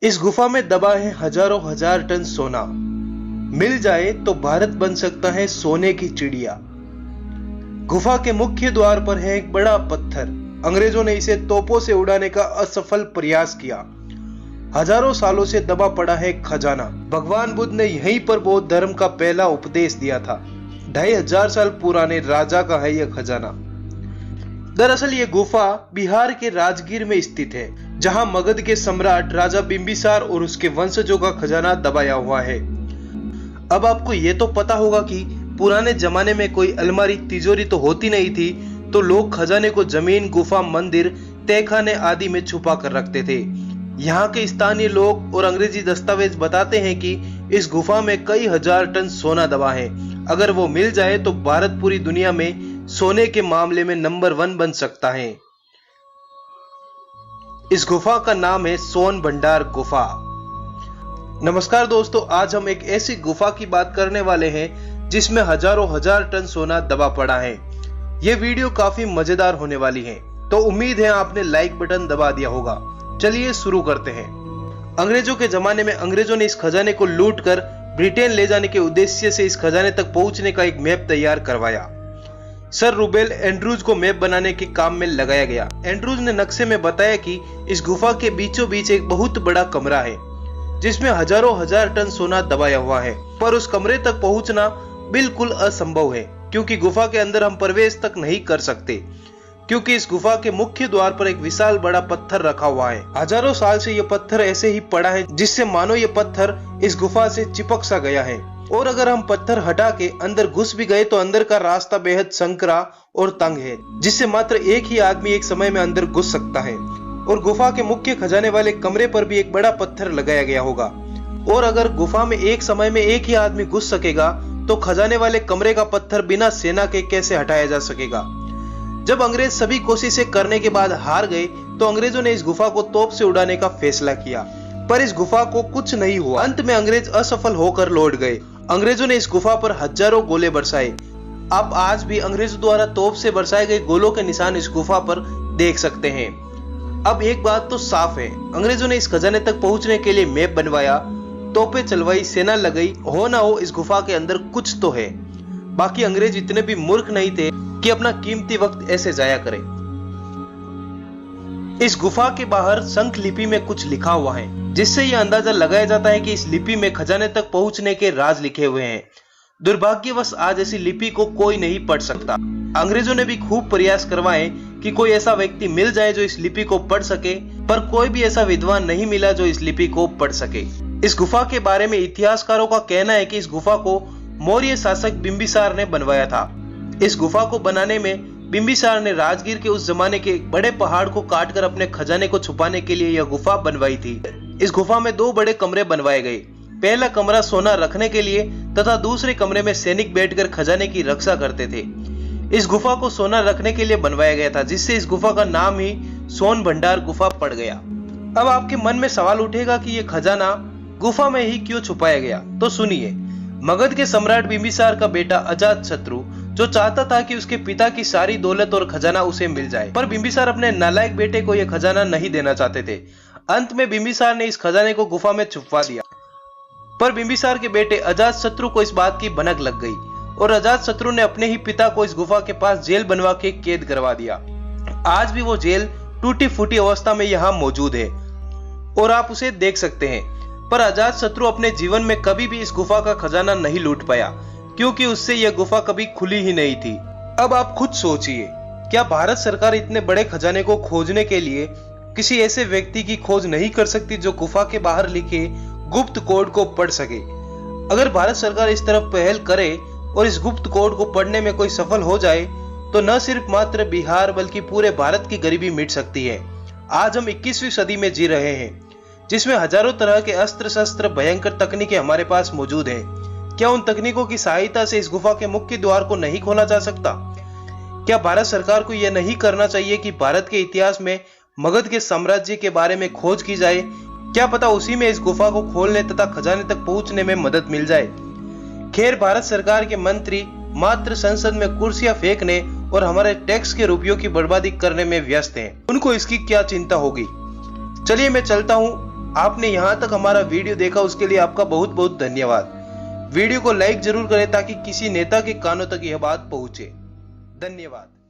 इस गुफा में दबा है हजारों हजार टन सोना। मिल जाए तो भारत बन सकता है सोने की चिड़िया। गुफा के मुख्य द्वार पर है एक बड़ा पत्थर। अंग्रेजों ने इसे तोपों से उड़ाने का असफल प्रयास किया। हजारों सालों से दबा पड़ा है खजाना। भगवान बुद्ध ने यहीं पर बौद्ध धर्म का पहला उपदेश दिया था। 2500 साल पुराने राजा का है यह खजाना। दरअसल ये गुफा बिहार के राजगीर में स्थित है, जहां मगध के सम्राट राजा बिंबिसार और उसके वंशजों का खजाना दबाया हुआ है। अब आपको ये तो पता होगा कि पुराने जमाने में कोई अलमारी तिजोरी तो होती नहीं थी, तो लोग खजाने को जमीन, गुफा, मंदिर, तहखाने आदि में छुपा कर रखते थे। यहाँ के स्थानीय लोग और अंग्रेजी दस्तावेज बताते हैं कि इस गुफा में कई हजार टन सोना दबा है। अगर वो मिल जाए तो भारत पूरी दुनिया में सोने के मामले में नंबर 1 बन सकता है। इस गुफा का नाम है सोन भंडार गुफा। नमस्कार दोस्तों, आज हम एक ऐसी गुफा की बात करने वाले हैं जिसमें हजारों हजार टन सोना दबा पड़ा है। यह वीडियो काफी मजेदार होने वाली है, तो उम्मीद है आपने लाइक बटन दबा दिया होगा। चलिए शुरू करते हैं। अंग्रेजों के जमाने में अंग्रेजों ने इस खजाने को लूटकर ब्रिटेन ले जाने के उद्देश्य से इस खजाने तक पहुंचने का एक मैप तैयार करवाया। सर रूबेल एंड्रूज को मैप बनाने के काम में लगाया गया। एंड्रूज ने नक्शे में बताया कि इस गुफा के बीचों बीच एक बहुत बड़ा कमरा है जिसमें हजारों हजार टन सोना दबाया हुआ है, पर उस कमरे तक पहुंचना बिल्कुल असंभव है क्योंकि गुफा के अंदर हम प्रवेश तक नहीं कर सकते, क्योंकि इस गुफा के मुख्य द्वार पर एक विशाल बड़ा पत्थर रखा हुआ है। हजारों साल से यह पत्थर ऐसे ही पड़ा है, जिससे मानो यह पत्थर इस गुफा से चिपक सा गया है। और अगर हम पत्थर हटा के अंदर घुस भी गए तो अंदर का रास्ता बेहद संकरा और तंग है, जिससे मात्र एक ही आदमी एक समय में अंदर घुस सकता है। और गुफा के मुख्य खजाने वाले कमरे पर भी एक बड़ा पत्थर लगाया गया होगा। और अगर गुफा में एक समय में एक ही आदमी घुस सकेगा तो खजाने वाले कमरे का पत्थर बिना सेना के कैसे हटाया जा सकेगा। जब अंग्रेज सभी कोशिशें करने के बाद हार गए तो अंग्रेजों ने इस गुफा को तोप से उड़ाने का फैसला किया, पर इस गुफा को कुछ नहीं हुआ। अंत में अंग्रेज असफल होकर लौट गए। अंग्रेजों ने इस गुफा पर हजारों गोले बरसाए। आप आज भी अंग्रेजों द्वारा तोप से बरसाए गए गोलों के निशान इस गुफा पर देख सकते हैं। अब एक बात तो साफ है, अंग्रेजों ने इस खजाने तक पहुंचने के लिए मैप बनवाया, तोपें चलवाई, सेना लगाई, हो ना हो इस गुफा के अंदर कुछ तो है। बाकी अंग्रेज इतने भी मूर्ख नहीं थे कि अपना कीमती वक्त ऐसे जाया करें। इस गुफा के बाहर शंख लिपि में कुछ लिखा हुआ है, जिससे यह अंदाजा लगाया जाता है कि इस लिपि में खजाने तक पहुंचने के राज लिखे हुए हैं। दुर्भाग्यवश आज ऐसी लिपि को कोई नहीं पढ़ सकता। अंग्रेजों ने भी खूब प्रयास करवाए कि कोई ऐसा व्यक्ति मिल जाए जो इस लिपि को पढ़ सके, पर कोई भी ऐसा विद्वान नहीं मिला जो इस लिपि को पढ़ सके। इस गुफा के बारे में इतिहासकारों का कहना है कि इस गुफा को मौर्य शासक बिंबिसार ने बनवाया था। इस गुफा को बनाने में बिंबिसार ने राजगीर के उस जमाने के बड़े पहाड़ को काटकर अपने खजाने को छुपाने के लिए यह गुफा बनवाई थी। इस गुफा में 2 बड़े कमरे बनवाए गए। पहला कमरा सोना रखने के लिए तथा दूसरे कमरे में सैनिक बैठकर खजाने की रक्षा करते थे। इस गुफा को सोना रखने के लिए बनवाया गया था, जिससे इस गुफा का नाम ही सोन भंडार गुफा पड़ गया। अब आपके मन में सवाल उठेगा कि यह खजाना गुफा में ही क्यों छुपाया गया, तो सुनिए। मगध के सम्राट बिंबिसार का बेटा अजातशत्रु जो चाहता था कि उसके पिता की सारी दौलत और खजाना उसे मिल जाए, पर बिंबिसार अपने नालायक बेटे को यह खजाना नहीं देना चाहते थे। अंत में बिंबिसार ने इस खजाने को गुफा में छुपवा दिया, पर बिंबिसार के बेटे अजातशत्रु को इस बात की भनक लग गई और अजातशत्रु ने अपने ही पिता को इस गुफा के पास जेल बनवा के कैद करवा दिया। आज भी वो जेल टूटी फूटी अवस्था में यहाँ मौजूद है और आप उसे देख सकते हैं। पर अजातशत्रु अपने जीवन में कभी भी इस गुफा का खजाना नहीं लूट पाया, क्योंकि उससे यह गुफा कभी खुली ही नहीं थी। अब आप खुद सोचिए, क्या भारत सरकार इतने बड़े खजाने को खोजने के लिए किसी ऐसे व्यक्ति की खोज नहीं कर सकती जो गुफा के बाहर लिखे गुप्त कोड को पढ़ सके? अगर भारत सरकार इस तरफ पहल करे और इस गुप्त कोड को पढ़ने में कोई सफल हो जाए तो न सिर्फ मात्र बिहार बल्कि पूरे भारत की गरीबी मिट सकती है। आज हम 21वीं सदी में जी रहे हैं, जिसमें हजारों तरह के अस्त्र शस्त्र, भयंकर तकनीकें हमारे पास मौजूद हैं। क्या उन तकनीकों की सहायता से इस गुफा के मुख्य द्वार को नहीं खोला जा सकता? क्या भारत सरकार को यह नहीं करना चाहिए कि भारत के इतिहास में मगध के साम्राज्य के बारे में खोज की जाए? क्या पता उसी में इस गुफा को खोलने तथा खजाने तक पहुंचने में मदद मिल जाए। खैर, भारत सरकार के मंत्री मात्र संसद में कुर्सियां फेंकने और हमारे टैक्स के रुपयों की बर्बादी करने में व्यस्त हैं। उनको इसकी क्या चिंता होगी। चलिए मैं चलता हूँ, आपने यहाँ तक हमारा वीडियो देखा उसके लिए आपका बहुत बहुत धन्यवाद। वीडियो को लाइक जरूर करें ताकि किसी नेता के कानों तक यह बात पहुंचे। धन्यवाद।